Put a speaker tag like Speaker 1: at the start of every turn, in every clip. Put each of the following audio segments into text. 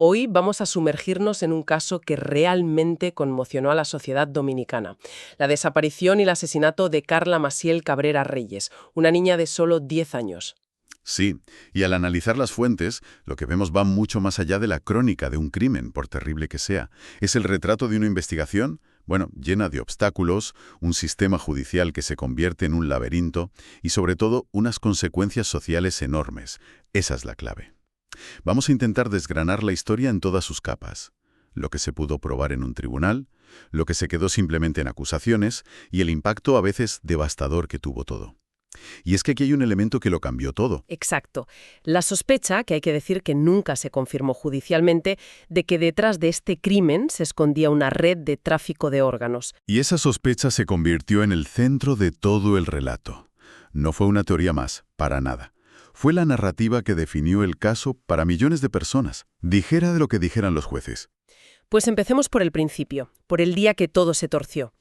Speaker 1: Hoy vamos a sumergirnos en un caso que realmente conmocionó a la sociedad dominicana. La desaparición y el asesinato de Carla Maciel Cabrera Reyes, una niña de solo 10 años.
Speaker 2: Sí, y al analizar las fuentes, lo que vemos va mucho más allá de la crónica de un crimen, por terrible que sea. Es el retrato de una investigación, bueno, llena de obstáculos, un sistema judicial que se convierte en un laberinto y, sobre todo, unas consecuencias sociales enormes. Esa es la clave. Vamos a intentar desgranar la historia en todas sus capas. Lo que se pudo probar en un tribunal, lo que se quedó simplemente en acusaciones y el impacto a veces devastador que tuvo todo. Y es que aquí hay un elemento que lo cambió todo.
Speaker 1: Exacto. La sospecha, que hay que decir que nunca se confirmó judicialmente, de que detrás de este crimen se escondía una red de tráfico de órganos.
Speaker 2: Y esa sospecha se convirtió en el centro de todo el relato. No fue una teoría más, para nada. Fue la narrativa que definió el caso para millones de personas, dijera de lo que dijeran los jueces.
Speaker 1: Pues empecemos por el principio, por el día que todo se torció.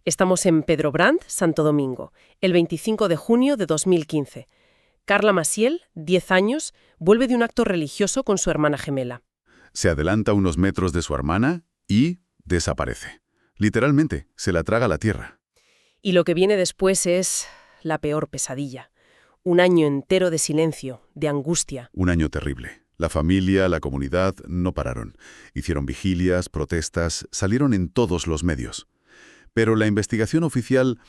Speaker 1: Estamos en Pedro Brand, Santo Domingo, el 25 de junio de 2015. Carla Maciel, 10 años, vuelve de un acto religioso con su hermana gemela.
Speaker 2: Se adelanta unos metros de su hermana y desaparece. Literalmente, se la traga la tierra.
Speaker 1: Y lo que viene después es la peor pesadilla. Un año entero de silencio, de angustia.
Speaker 2: Un año terrible. La familia, la comunidad no pararon. Hicieron vigilias, protestas, salieron en todos los medios. Pero la investigación oficial,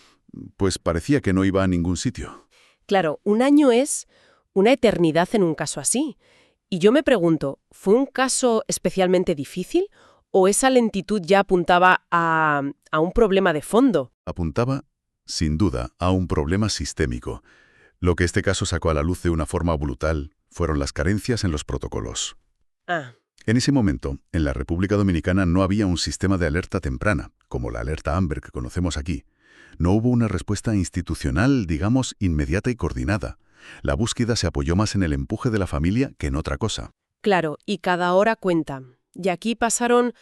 Speaker 2: pues parecía que no iba a ningún sitio.
Speaker 1: Claro, un año es una eternidad en un caso así. Y yo me pregunto, ¿fue un caso especialmente difícil o esa lentitud ya apuntaba a un problema de fondo?
Speaker 2: Apuntaba, sin duda, a un problema sistémico. Lo que este caso sacó a la luz de una forma brutal fueron las carencias en los protocolos.
Speaker 1: Ah,
Speaker 2: En ese momento, en la República Dominicana no había un sistema de alerta temprana, como la alerta Amber que conocemos aquí. No hubo una respuesta institucional, digamos, inmediata y coordinada. La búsqueda se apoyó más en el empuje de la familia que en otra cosa.
Speaker 1: claro, y cada hora cuenta. Y aquí pasaron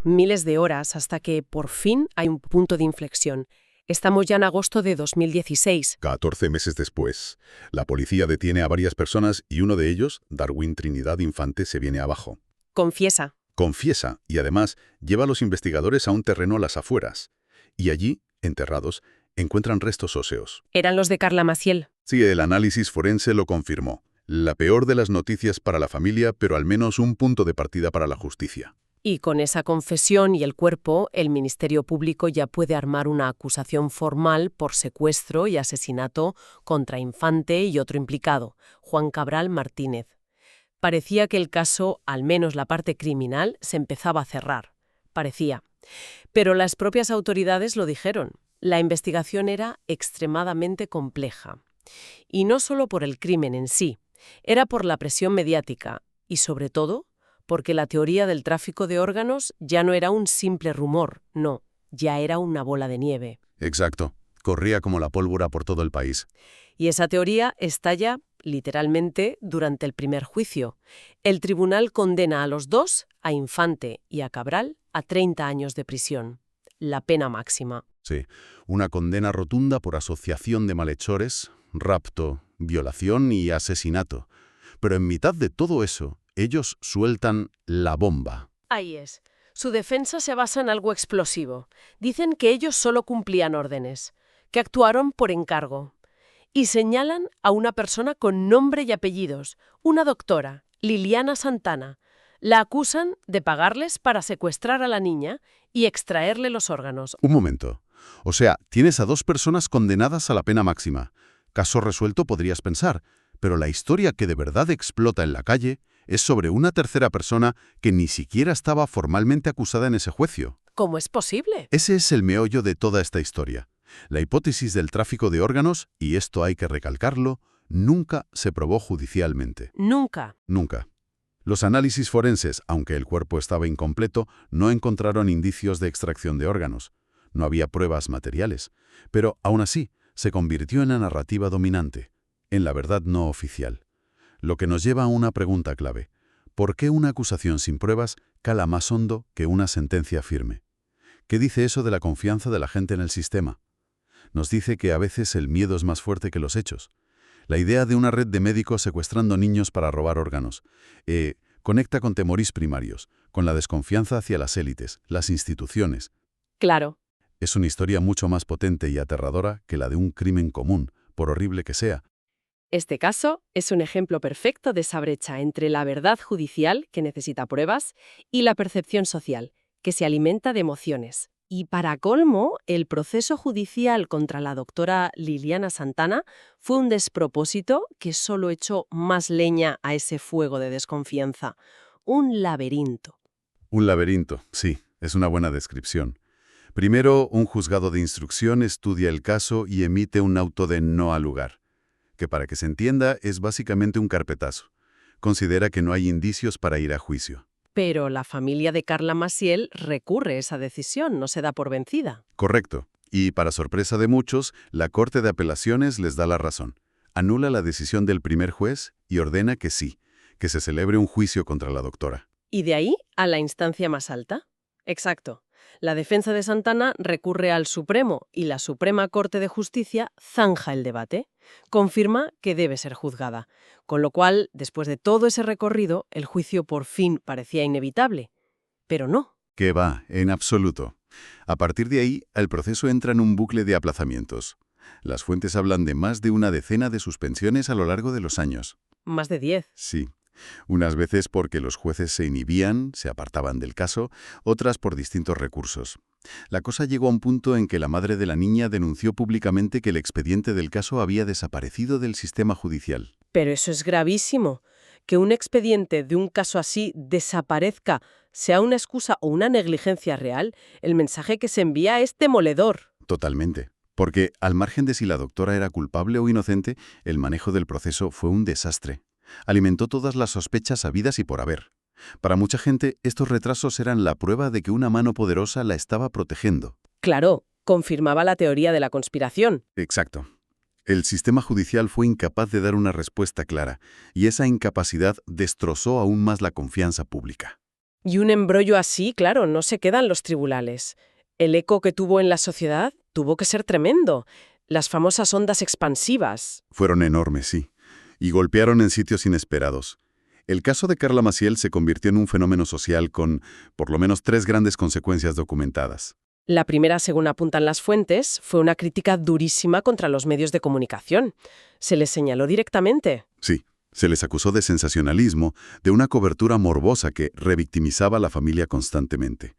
Speaker 1: miles de horas hasta que por fin hay un punto de inflexión. Estamos ya en agosto de 2016.
Speaker 2: 14 meses después, la policía detiene a varias personas y uno de ellos, Darwin Trinidad Infante, se viene abajo.
Speaker 1: Confiesa.
Speaker 2: Confiesa y además lleva a los investigadores a un terreno a las afueras. Y allí, enterrados, encuentran restos óseos.
Speaker 1: Eran los de Carla Maciel.
Speaker 2: Sí, el análisis forense lo confirmó. La peor de las noticias para la familia, pero al menos un punto de partida para la justicia.
Speaker 1: Y con esa confesión y el cuerpo, el Ministerio Público ya puede armar una acusación formal por secuestro y asesinato contra Infante y otro implicado, Juan Cabral Martínez. Parecía que el caso, al menos la parte criminal, se empezaba a cerrar. Parecía. Pero las propias autoridades lo dijeron. La investigación era extremadamente compleja. Y no solo por el crimen en sí, era por la presión mediática y, sobre todo, porque la teoría del tráfico de órganos ya no era un simple rumor, no, ya era una bola de nieve.
Speaker 2: Exacto. Corría como la pólvora por todo el país.
Speaker 1: Y esa teoría estalla, literalmente, durante el primer juicio. El tribunal condena a los dos, a Infante y a Cabral, a 30 años de prisión. La pena máxima.
Speaker 2: Sí, una condena rotunda por asociación de malhechores, rapto, violación y asesinato. Pero en mitad de todo eso, ellos sueltan la bomba.
Speaker 1: Ahí es. Su defensa se basa en algo explosivo. Dicen que ellos solo cumplían órdenes, que actuaron por encargo. Y señalan a una persona con nombre y apellidos, una doctora, Liliana Santana. La acusan de pagarles para secuestrar a la niña y extraerle los órganos.
Speaker 2: Un momento. O sea, tienes a dos personas condenadas a la pena máxima. Caso resuelto podrías pensar, pero la historia que de verdad explota en la calle es sobre una tercera persona que ni siquiera estaba formalmente acusada en ese juicio.
Speaker 1: ¿Cómo es posible?
Speaker 2: Ese es el meollo de toda esta historia. La hipótesis del tráfico de órganos, y esto hay que recalcarlo, nunca se probó judicialmente.
Speaker 1: Nunca.
Speaker 2: Nunca. Los análisis forenses, aunque el cuerpo estaba incompleto, no encontraron indicios de extracción de órganos. No había pruebas materiales. Pero, aún así, se convirtió en la narrativa dominante, en la verdad no oficial. Lo que nos lleva a una pregunta clave. ¿Por qué una acusación sin pruebas cala más hondo que una sentencia firme? ¿Qué dice eso de la confianza de la gente en el sistema? Nos dice que a veces el miedo es más fuerte que los hechos. La idea de una red de médicos secuestrando niños para robar órganos. Conecta con temores primarios, con la desconfianza hacia las élites, las instituciones.
Speaker 1: Claro.
Speaker 2: Es una historia mucho más potente y aterradora que la de un crimen común, por horrible que sea.
Speaker 1: Este caso es un ejemplo perfecto de esa brecha entre la verdad judicial, que necesita pruebas, y la percepción social, que se alimenta de emociones. Y para colmo, el proceso judicial contra la doctora Liliana Santana fue un despropósito que solo echó más leña a ese fuego de desconfianza. Un laberinto.
Speaker 2: Un laberinto, sí, es una buena descripción. Primero, un juzgado de instrucción estudia el caso y emite un auto de no al lugar, que para que se entienda es básicamente un carpetazo. Considera que no hay indicios para ir a juicio.
Speaker 1: Pero la familia de Carla Maciel recurre esa decisión, no se da por vencida.
Speaker 2: Correcto. Y para sorpresa de muchos, la Corte de Apelaciones les da la razón. Anula la decisión del primer juez y ordena que sí, que se celebre un juicio contra la doctora.
Speaker 1: ¿Y de ahí a la instancia más alta? Exacto. La defensa de Santana recurre al Supremo y la Suprema Corte de Justicia zanja el debate. Confirma que debe ser juzgada. Con lo cual, después de todo ese recorrido, el juicio por fin parecía inevitable. Pero no.
Speaker 2: Que va, en absoluto. A partir de ahí, el proceso entra en un bucle de aplazamientos. Las fuentes hablan de más de una decena de suspensiones a lo largo de los años.
Speaker 1: Más de 10.
Speaker 2: Sí. Unas veces porque los jueces se inhibían, se apartaban del caso, otras por distintos recursos. La cosa llegó a un punto en que la madre de la niña denunció públicamente que el expediente del caso había desaparecido del sistema judicial.
Speaker 1: Pero eso es gravísimo. Que un expediente de un caso así desaparezca, sea una excusa o una negligencia real, el mensaje que se envía es demoledor.
Speaker 2: Totalmente. Porque, al margen de si la doctora era culpable o inocente, el manejo del proceso fue un desastre. Alimentó todas las sospechas habidas y por haber. Para mucha gente, estos retrasos eran la prueba de que una mano poderosa la estaba protegiendo.
Speaker 1: Claro, confirmaba la teoría de la conspiración.
Speaker 2: Exacto. El sistema judicial fue incapaz de dar una respuesta clara, y esa incapacidad destrozó aún más la confianza pública.
Speaker 1: Y un embrollo así, claro, no se queda en los tribunales. El eco que tuvo en la sociedad tuvo que ser tremendo. Las famosas ondas expansivas.
Speaker 2: Fueron enormes, sí, y golpearon en sitios inesperados. El caso de Carla Maciel se convirtió en un fenómeno social con, por lo menos, 3 grandes consecuencias documentadas.
Speaker 1: La primera, según apuntan las fuentes, fue una crítica durísima contra los medios de comunicación. Se les señaló directamente.
Speaker 2: Sí, se les acusó de sensacionalismo, de una cobertura morbosa que revictimizaba a la familia constantemente.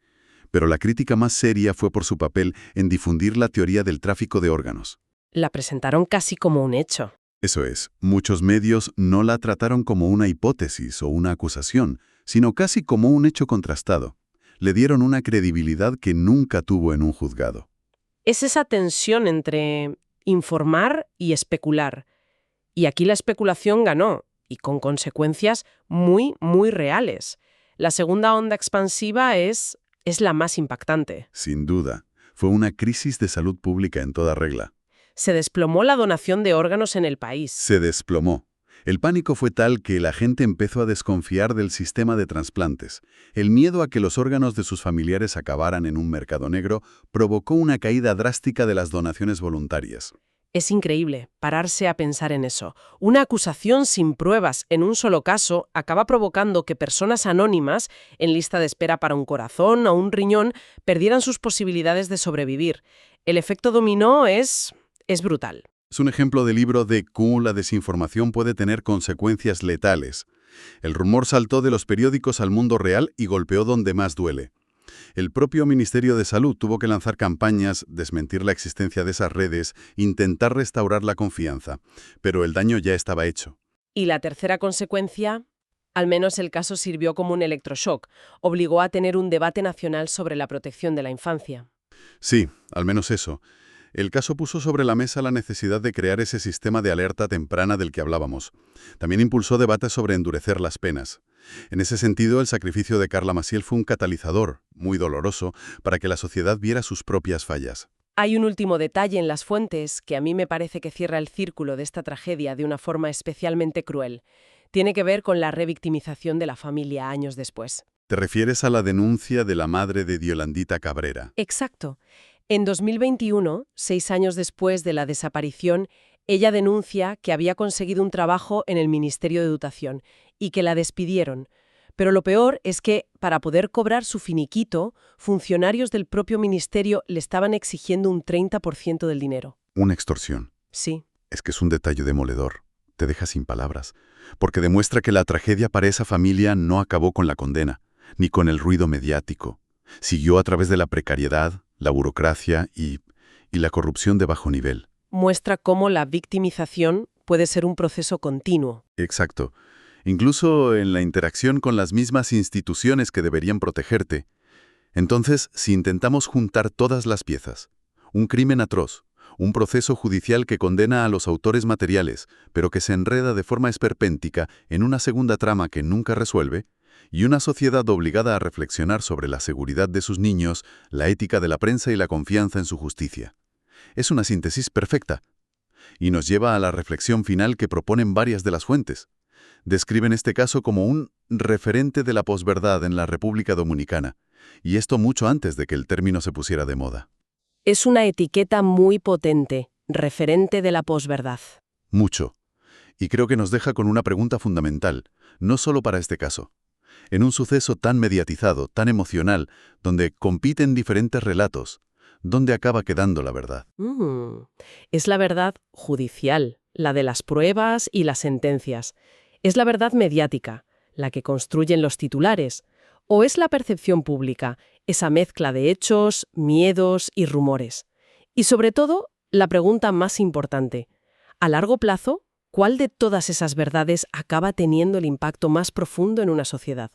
Speaker 2: Pero la crítica más seria fue por su papel en difundir la teoría del tráfico de órganos.
Speaker 1: La presentaron casi como un hecho.
Speaker 2: Eso es, muchos medios no la trataron como una hipótesis o una acusación, sino casi como un hecho contrastado. Le dieron una credibilidad que nunca tuvo en un juzgado.
Speaker 1: Es esa tensión entre informar y especular. Y aquí la especulación ganó, y con consecuencias muy, muy reales. La segunda onda expansiva es la más impactante.
Speaker 2: Sin duda, fue una crisis de salud pública en toda regla.
Speaker 1: Se desplomó la donación de órganos en el país.
Speaker 2: Se desplomó. El pánico fue tal que la gente empezó a desconfiar del sistema de trasplantes. El miedo a que los órganos de sus familiares acabaran en un mercado negro provocó una caída drástica de las donaciones voluntarias.
Speaker 1: Es increíble pararse a pensar en eso. Una acusación sin pruebas en un solo caso acaba provocando que personas anónimas, en lista de espera para un corazón o un riñón, perdieran sus posibilidades de sobrevivir. El efecto dominó es brutal.
Speaker 2: Es un ejemplo de libro de cómo la desinformación puede tener consecuencias letales. El rumor saltó de los periódicos al mundo real y golpeó donde más duele. El propio Ministerio de Salud tuvo que lanzar campañas, desmentir la existencia de esas redes, intentar restaurar la confianza. Pero el daño ya estaba hecho.
Speaker 1: Y la tercera consecuencia, al menos el caso sirvió como un electroshock, obligó a tener un debate nacional sobre la protección de la infancia.
Speaker 2: Sí, al menos eso. El caso puso sobre la mesa la necesidad de crear ese sistema de alerta temprana del que hablábamos. También impulsó debates sobre endurecer las penas. En ese sentido, el sacrificio de Carla Maciel fue un catalizador, muy doloroso, para que la sociedad viera sus propias fallas.
Speaker 1: Hay un último detalle en las fuentes que a mí me parece que cierra el círculo de esta tragedia de una forma especialmente cruel. Tiene que ver con la revictimización de la familia años después.
Speaker 2: ¿Te refieres a la denuncia de la madre de Diolandita Cabrera?
Speaker 1: Exacto. En 2021, 6 años después de la desaparición, ella denuncia que había conseguido un trabajo en el Ministerio de Educación y que la despidieron. Pero lo peor es que, para poder cobrar su finiquito, funcionarios del propio ministerio le estaban exigiendo un 30% del dinero.
Speaker 2: Una extorsión.
Speaker 1: Sí.
Speaker 2: Es que es un detalle demoledor. Te deja sin palabras. Porque demuestra que la tragedia para esa familia no acabó con la condena, ni con el ruido mediático. Siguió a través de la precariedad, la burocracia y la corrupción de bajo nivel.
Speaker 1: Muestra cómo la victimización puede ser un proceso continuo.
Speaker 2: Exacto. Incluso en la interacción con las mismas instituciones que deberían protegerte. Entonces, si intentamos juntar todas las piezas, un crimen atroz, un proceso judicial que condena a los autores materiales, pero que se enreda de forma esperpéntica en una segunda trama que nunca resuelve, y una sociedad obligada a reflexionar sobre la seguridad de sus niños, la ética de la prensa y la confianza en su justicia. Es una síntesis perfecta. Y nos lleva a la reflexión final que proponen varias de las fuentes. Describen este caso como un referente de la posverdad en la República Dominicana, y esto mucho antes de que el término se pusiera de moda.
Speaker 1: Es una etiqueta muy potente, referente de la posverdad.
Speaker 2: Mucho. Y creo que nos deja con una pregunta fundamental, no solo para este caso. En un suceso tan mediatizado, tan emocional, donde compiten diferentes relatos, ¿dónde acaba quedando la verdad?
Speaker 1: Es la verdad judicial, la de las pruebas y las sentencias. ¿Es la verdad mediática, la que construyen los titulares? ¿O es la percepción pública, esa mezcla de hechos, miedos y rumores? Y sobre todo, la pregunta más importante, a largo plazo, ¿cuál de todas esas verdades acaba teniendo el impacto más profundo en una sociedad?